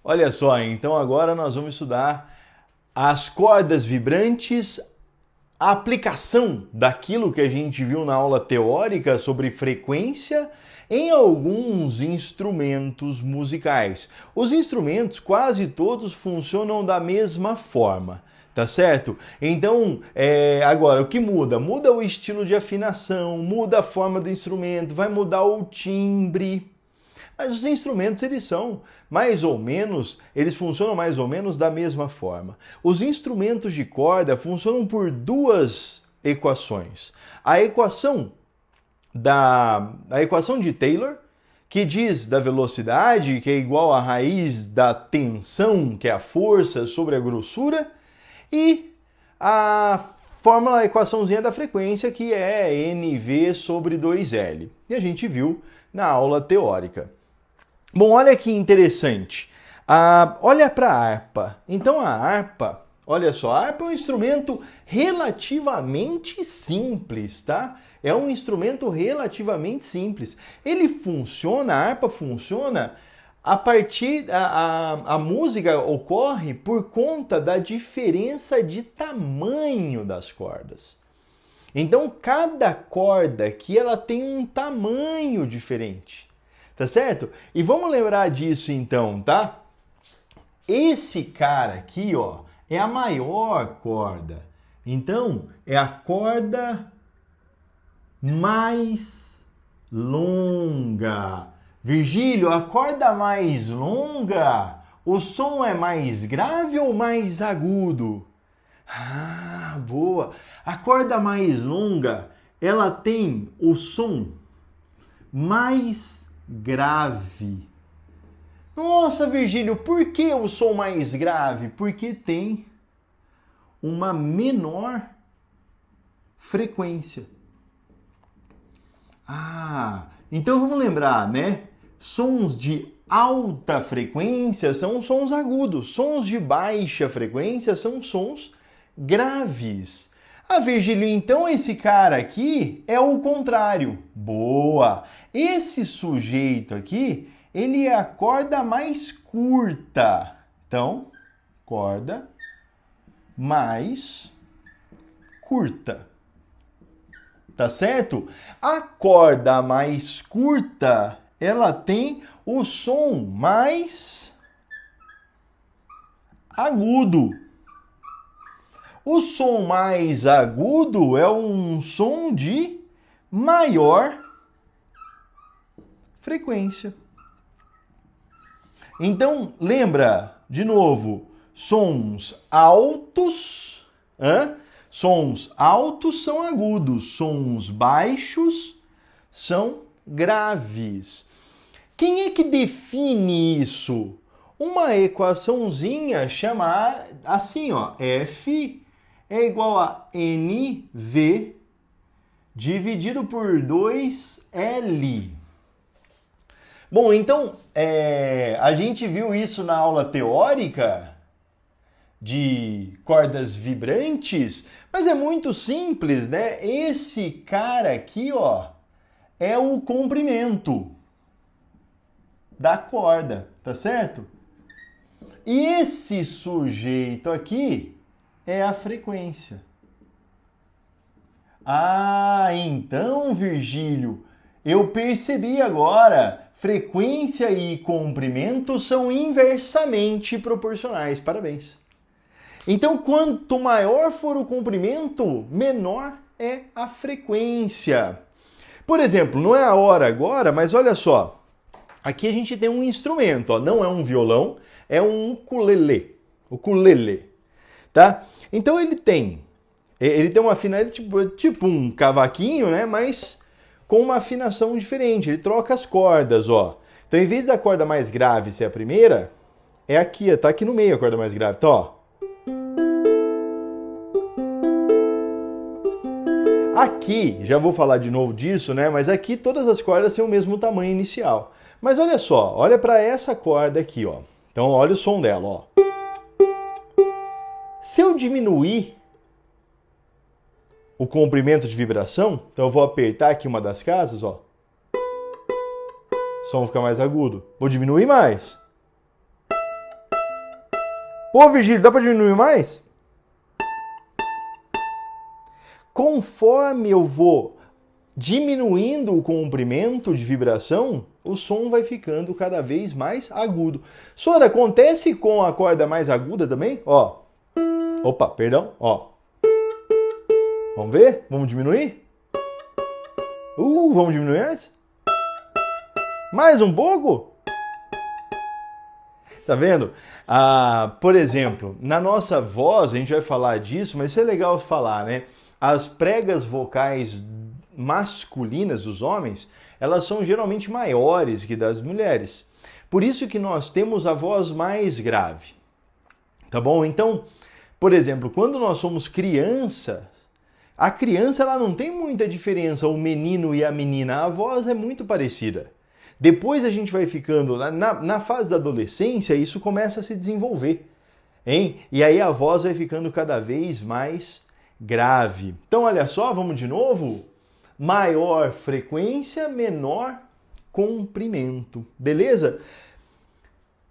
Olha só, então agora nós vamos estudar as cordas vibrantes, a aplicação daquilo que a gente viu na aula teórica sobre frequência em alguns instrumentos musicais. Os instrumentos quase todos funcionam da mesma forma, tá certo? Então, agora o que muda? Muda o estilo de afinação, muda a forma do instrumento, vai mudar o timbre. Mas os instrumentos, eles funcionam mais ou menos da mesma forma. Os instrumentos de corda funcionam por duas equações. A equação de Taylor, que diz da velocidade, que é igual à raiz da tensão, que é a força sobre a grossura, e a equaçãozinha da frequência, que é NV sobre 2L. E a gente viu na aula teórica. Bom, olha que interessante. Olha para a harpa. Então a harpa, olha só, a harpa é um instrumento relativamente simples, tá? É um instrumento relativamente simples. A harpa funciona a música ocorre por conta da diferença de tamanho das cordas. Então cada corda aqui ela tem um tamanho diferente. Tá certo? E vamos lembrar disso então, tá? Esse cara aqui, ó, é a maior corda. Então, é a corda mais longa. Virgílio, a corda mais longa, o som é mais grave ou mais agudo? Ah, boa! A corda mais longa, ela tem o som mais grave. Nossa, Virgílio, por que o som mais grave? Porque tem uma menor frequência. Então vamos lembrar, né? Sons de alta frequência são sons agudos, sons de baixa frequência são sons graves. Virgílio, então esse cara aqui é o contrário. Boa! Esse sujeito aqui, ele é a corda mais curta. Então, corda mais curta. Tá certo? A corda mais curta, ela tem o som mais agudo. O som mais agudo é um som de maior frequência. Então, lembra, de novo, sons altos, sons altos são agudos, sons baixos são graves. Quem é que define isso? Uma equaçãozinha chamada assim, ó, F é igual a NV dividido por 2L. Bom, então, a gente viu isso na aula teórica de cordas vibrantes, mas é muito simples, né? Esse cara aqui, ó, é o comprimento da corda, tá certo? E esse sujeito aqui é a frequência. Então, Virgílio, eu percebi agora. Frequência e comprimento são inversamente proporcionais. Parabéns. Então, quanto maior for o comprimento, menor é a frequência. Por exemplo, não é a hora agora, mas olha só. Aqui a gente tem um instrumento, ó, não é um violão, é um ukulele. Ukulele, tá? Então ele tem uma afinação tipo um cavaquinho, né? Mas com uma afinação diferente. Ele troca as cordas, ó. Então, em vez da corda mais grave ser a primeira, é aqui, tá aqui no meio a corda mais grave, tá, ó. Aqui, já vou falar de novo disso, né? Mas aqui todas as cordas têm o mesmo tamanho inicial. Mas olha só, olha para essa corda aqui, ó. Então, olha o som dela, ó. Se eu diminuir o comprimento de vibração, então eu vou apertar aqui uma das casas, ó. O som fica mais agudo. Vou diminuir mais. Pô, Virgílio, dá para diminuir mais? Conforme eu vou diminuindo o comprimento de vibração, o som vai ficando cada vez mais agudo. Sora, acontece com a corda mais aguda também? Ó. Opa, perdão. Ó. Vamos ver? Vamos diminuir? Vamos diminuir mais? Mais um pouco? Tá vendo? Por exemplo, na nossa voz, a gente vai falar disso, mas isso é legal falar, né? As pregas vocais masculinas dos homens, elas são geralmente maiores que das mulheres. Por isso que nós temos a voz mais grave. Tá bom? Então, por exemplo, quando nós somos criança, a criança ela não tem muita diferença, o menino e a menina, a voz é muito parecida. Depois a gente vai ficando, na fase da adolescência, isso começa a se desenvolver, hein? E aí a voz vai ficando cada vez mais grave. Então, olha só, vamos de novo? Maior frequência, menor comprimento, beleza?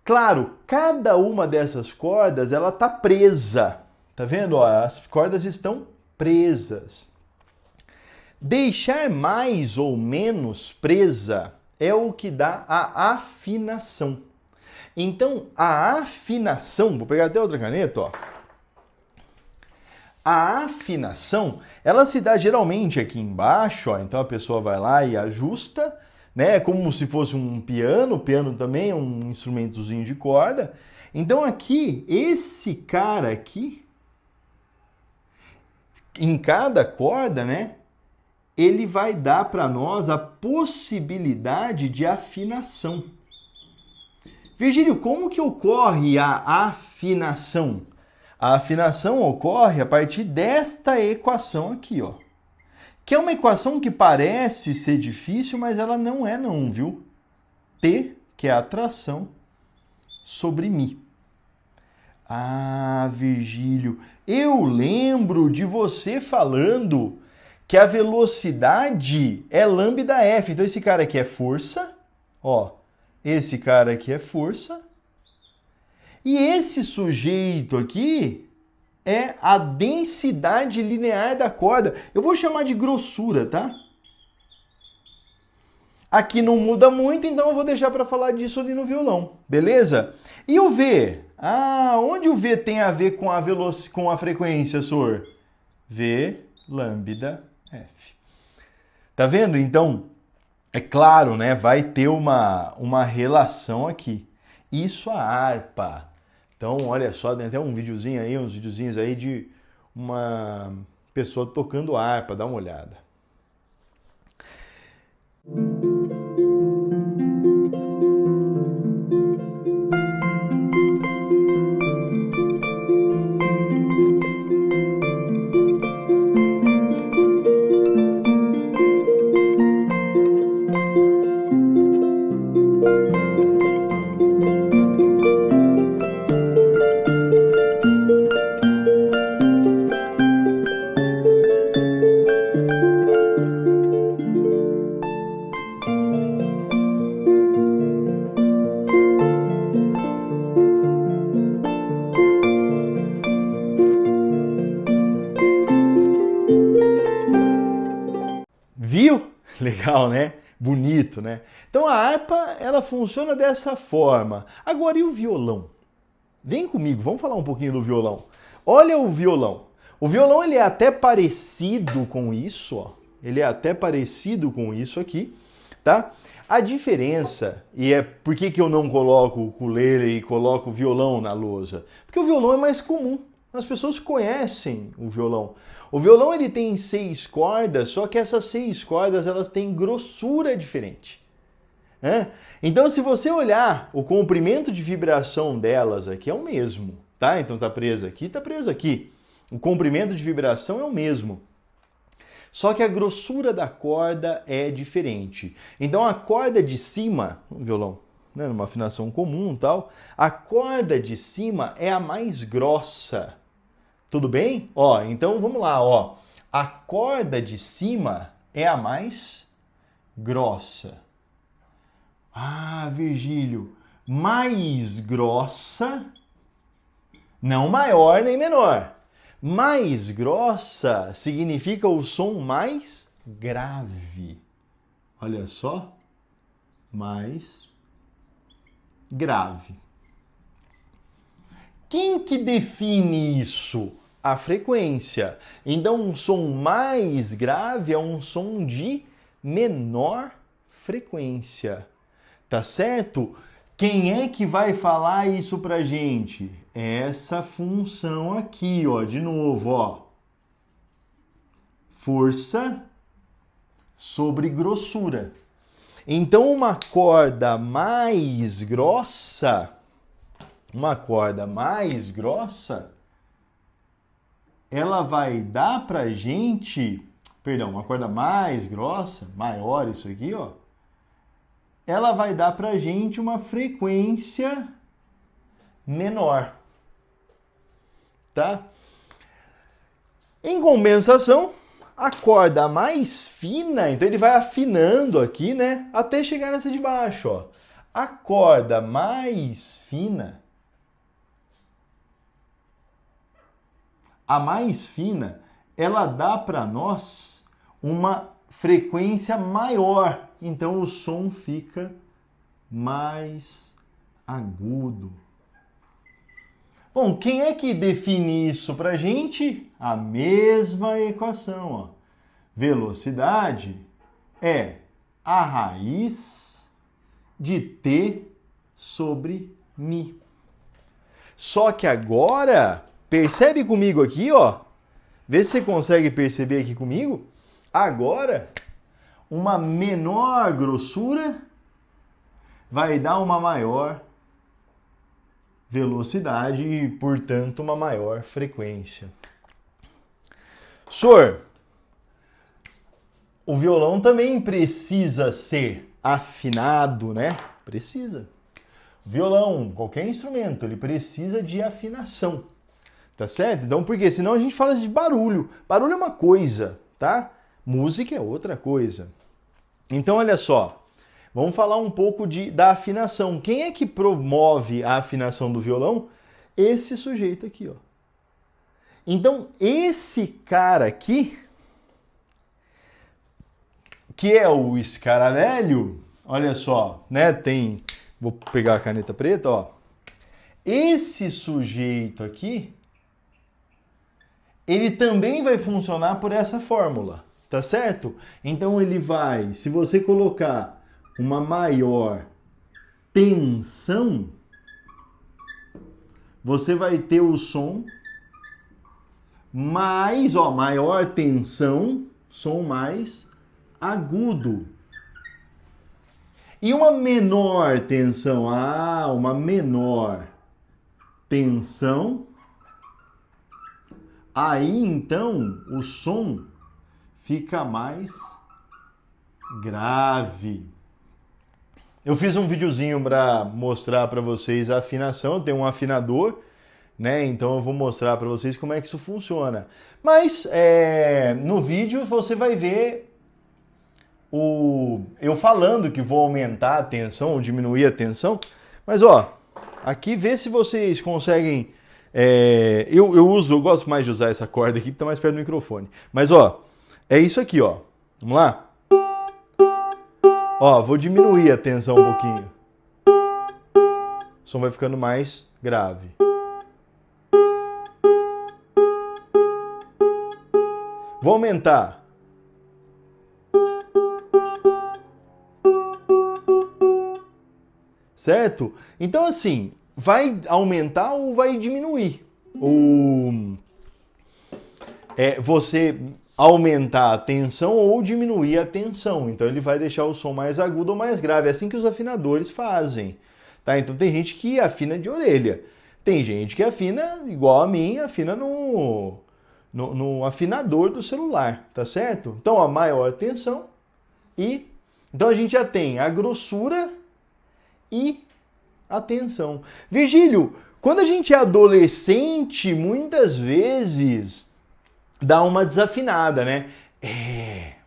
Claro, cada uma dessas cordas, ela tá presa, tá vendo? Ó, as cordas estão presas. Deixar mais ou menos presa é o que dá a afinação. Então, a afinação, vou pegar até outra caneta, ó. A afinação, ela se dá geralmente aqui embaixo, ó. Então a pessoa vai lá e ajusta, né? Como se fosse um piano. O piano também é um instrumentozinho de corda. Então aqui, esse cara aqui, em cada corda, né? Ele vai dar para nós a possibilidade de afinação. Virgílio, como que ocorre a afinação? A afinação ocorre a partir desta equação aqui, ó. Que é uma equação que parece ser difícil, mas ela não é não, viu? T, que é a atração, sobre Mi. Ah, Virgílio, eu lembro de você falando que a velocidade é lambda F. Então esse cara aqui é força, ó. Esse cara aqui é força. E esse sujeito aqui é a densidade linear da corda. Eu vou chamar de grossura, tá? Aqui não muda muito, então eu vou deixar para falar disso ali no violão, beleza? E o V? Onde o V tem a ver com a frequência, Sor? V lambda F. Tá vendo? Então, é claro, né? Vai ter uma relação aqui. Isso a harpa. Então, olha só, tem até um videozinho aí, uns videozinhos aí de uma pessoa tocando harpa, dá uma olhada. Viu? Legal, né? Bonito, né? Então a harpa, ela funciona dessa forma. Agora, e o violão? Vem comigo, vamos falar um pouquinho do violão. Olha o violão. O violão, ele é até parecido com isso, ó. Ele é até parecido com isso aqui, tá? A diferença, e é por que eu não coloco o ukulele e coloco o violão na lousa? Porque o violão é mais comum. As pessoas conhecem o violão. O violão ele tem 6 cordas, só que essas 6 cordas elas têm grossura diferente. Então, se você olhar o comprimento de vibração delas aqui é o mesmo, tá? Então tá preso aqui, tá preso aqui. O comprimento de vibração é o mesmo. Só que a grossura da corda é diferente. Então a corda de cima, no violão, né, numa afinação comum e tal, a corda de cima é a mais grossa. Tudo bem? Ó, então vamos lá, ó. A corda de cima é a mais grossa. Ah, Virgílio, mais grossa Não maior nem menor. Mais grossa significa o som mais grave. Olha só. Mais grave. Quem que define isso? A frequência. Então, um som mais grave é um som de menor frequência. Tá certo? Quem é que vai falar isso pra gente? Essa função aqui, ó, de novo, ó. Força sobre grossura. Então, uma corda mais grossa, ela vai dar pra gente, uma corda mais grossa, maior isso aqui, ó, ela vai dar pra gente uma frequência menor, tá? Em compensação, a corda mais fina, então ele vai afinando aqui, né, até chegar nessa de baixo, ó. A corda mais fina, ela dá para nós uma frequência maior, então o som fica mais agudo. Bom, quem é que define isso para a gente? A mesma equação, ó. Velocidade é a raiz de t sobre mi. Só que agora, percebe comigo aqui, ó. Vê se você consegue perceber aqui comigo. Agora, uma menor grossura vai dar uma maior velocidade e, portanto, uma maior frequência. Senhor, o violão também precisa ser afinado, né? Precisa. O violão, qualquer instrumento, ele precisa de afinação. Tá certo? Então, porque senão a gente fala de barulho. Barulho é uma coisa, tá? Música é outra coisa. Então, olha só. Vamos falar um pouco da afinação. Quem é que promove a afinação do violão? Esse sujeito aqui, ó. Então, esse cara aqui, que é o escaravelho, olha só, né? Vou pegar a caneta preta, ó. Esse sujeito aqui, ele também vai funcionar por essa fórmula, tá certo? Então ele vai, se você colocar uma maior tensão, você vai ter o som mais, ó, maior tensão, som mais agudo. E uma menor tensão, uma menor tensão, aí então o som fica mais grave. Eu fiz um videozinho para mostrar para vocês a afinação, tem um afinador, né? Então eu vou mostrar para vocês como é que isso funciona. Mas no vídeo você vai ver eu falando que vou aumentar a tensão ou diminuir a tensão. Mas ó, aqui vê se vocês conseguem. Eu gosto mais de usar essa corda aqui que tá mais perto do microfone. Mas ó, é isso aqui, ó. Vamos lá? Ó, vou diminuir a tensão um pouquinho. O som vai ficando mais grave. Vou aumentar. Certo? Então, assim, vai aumentar ou vai diminuir? Você aumentar a tensão ou diminuir a tensão. Então, ele vai deixar o som mais agudo ou mais grave. É assim que os afinadores fazem. Tá? Então, tem gente que afina de orelha. Tem gente que afina, igual a mim, afina no afinador do celular. Tá certo? Então, a maior tensão e... Então, a gente já tem a grossura e a tensão. Virgílio, quando a gente é adolescente, muitas vezes dá uma desafinada, né?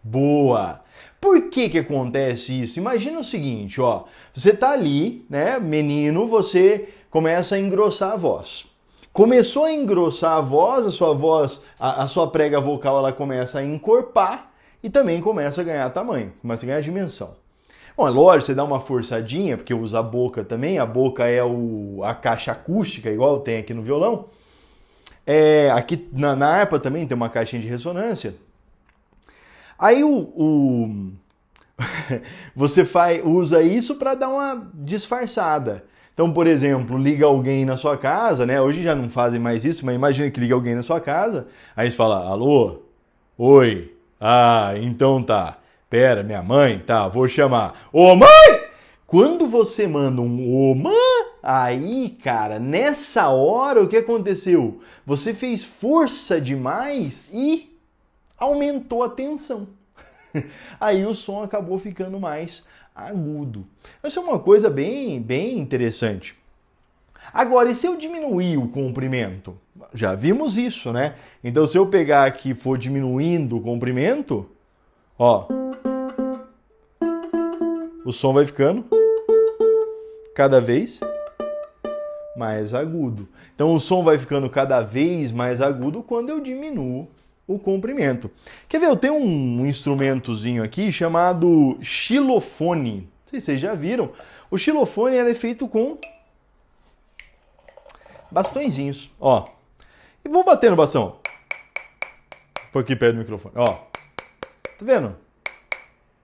Boa! Por que acontece isso? Imagina o seguinte, ó. Você tá ali, né, menino, você começa a engrossar a voz. Começou a engrossar a voz, a sua prega vocal ela começa a encorpar e também começa a ganhar tamanho, começa a ganhar dimensão. Bom, é lógico, você dá uma forçadinha, porque usa a boca também, a boca é a caixa acústica, igual tem aqui no violão. Aqui na harpa também tem uma caixinha de ressonância. Aí você usa isso para dar uma disfarçada. Então, por exemplo, liga alguém na sua casa, né? Hoje já não fazem mais isso, mas imagina que liga alguém na sua casa, aí você fala, alô? Oi? Ah, então tá. Pera, minha mãe? Tá, vou chamar. Ô mãe! Quando você manda um ô mãe, aí, cara, nessa hora o que aconteceu? Você fez força demais e aumentou a tensão. Aí o som acabou ficando mais agudo. Isso é uma coisa bem interessante. Agora, e se eu diminuir o comprimento? Já vimos isso, né? Então, se eu pegar aqui e for diminuindo o comprimento, ó, o som vai ficando cada vez mais agudo. Então, o som vai ficando cada vez mais agudo quando eu diminuo o comprimento. Quer ver? Eu tenho um instrumentozinho aqui chamado xilofone. Não sei se vocês já viram. O xilofone é feito com bastõezinhos, ó. E vou bater no bastão. Um pouquinho perto do microfone, ó. Tá vendo?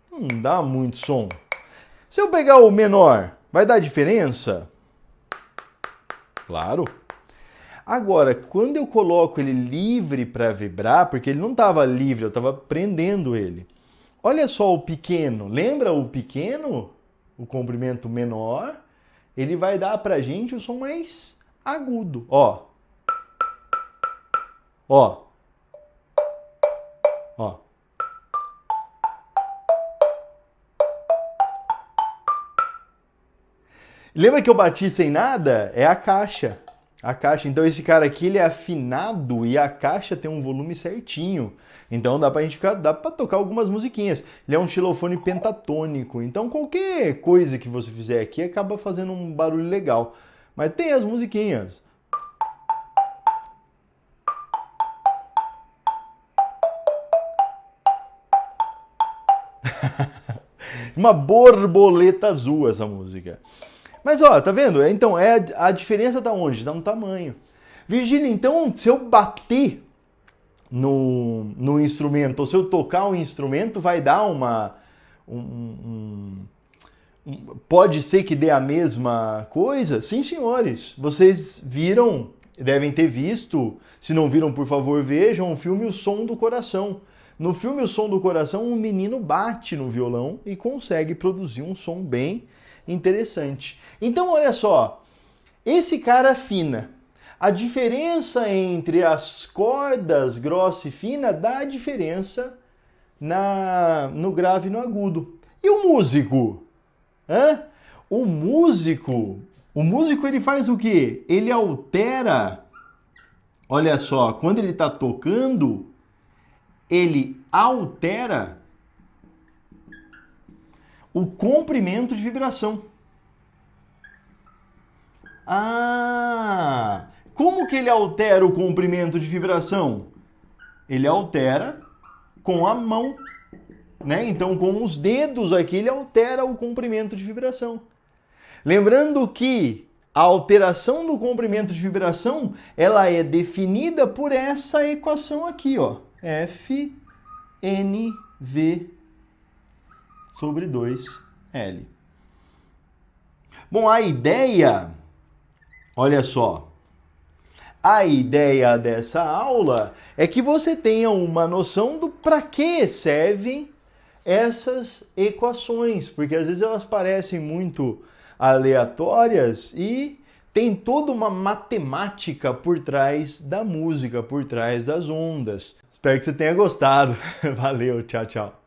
Não dá muito som. Se eu pegar o menor, vai dar diferença? Claro. Agora, quando eu coloco ele livre para vibrar, porque ele não estava livre, eu estava prendendo ele. Olha só o pequeno. Lembra o pequeno? O comprimento menor. Ele vai dar pra gente o som mais agudo. Ó. Ó. Ó. Lembra que eu bati sem nada? É a caixa. A caixa. Então esse cara aqui ele é afinado e a caixa tem um volume certinho. Então dá pra tocar algumas musiquinhas. Ele é um xilofone pentatônico. Então qualquer coisa que você fizer aqui acaba fazendo um barulho legal. Mas tem as musiquinhas. Uma borboleta azul essa música. Mas ó, tá vendo? Então a diferença tá onde? Tá no tamanho. Virgílio, então se eu bater no instrumento, ou se eu tocar um instrumento, vai dar pode ser que dê a mesma coisa? Sim, senhores. Vocês viram, devem ter visto, se não viram, por favor, vejam o filme O Som do Coração. No filme O Som do Coração, um menino bate no violão e consegue produzir um som bem interessante. Então, olha só, esse cara afina. A diferença entre as cordas grossa e fina dá a diferença no grave e no agudo. E o músico? O músico ele faz o quê? Ele altera, olha só, quando ele está tocando, ele altera o comprimento de vibração. Como que ele altera o comprimento de vibração? Ele altera com a mão, né? Então, com os dedos aqui, ele altera o comprimento de vibração. Lembrando que a alteração do comprimento de vibração, ela é definida por essa equação aqui, ó. F, N, V sobre 2L. Bom, a ideia, olha só, a ideia dessa aula é que você tenha uma noção do para que servem essas equações, porque às vezes elas parecem muito aleatórias e tem toda uma matemática por trás da música, por trás das ondas. Espero que você tenha gostado. Valeu, tchau, tchau.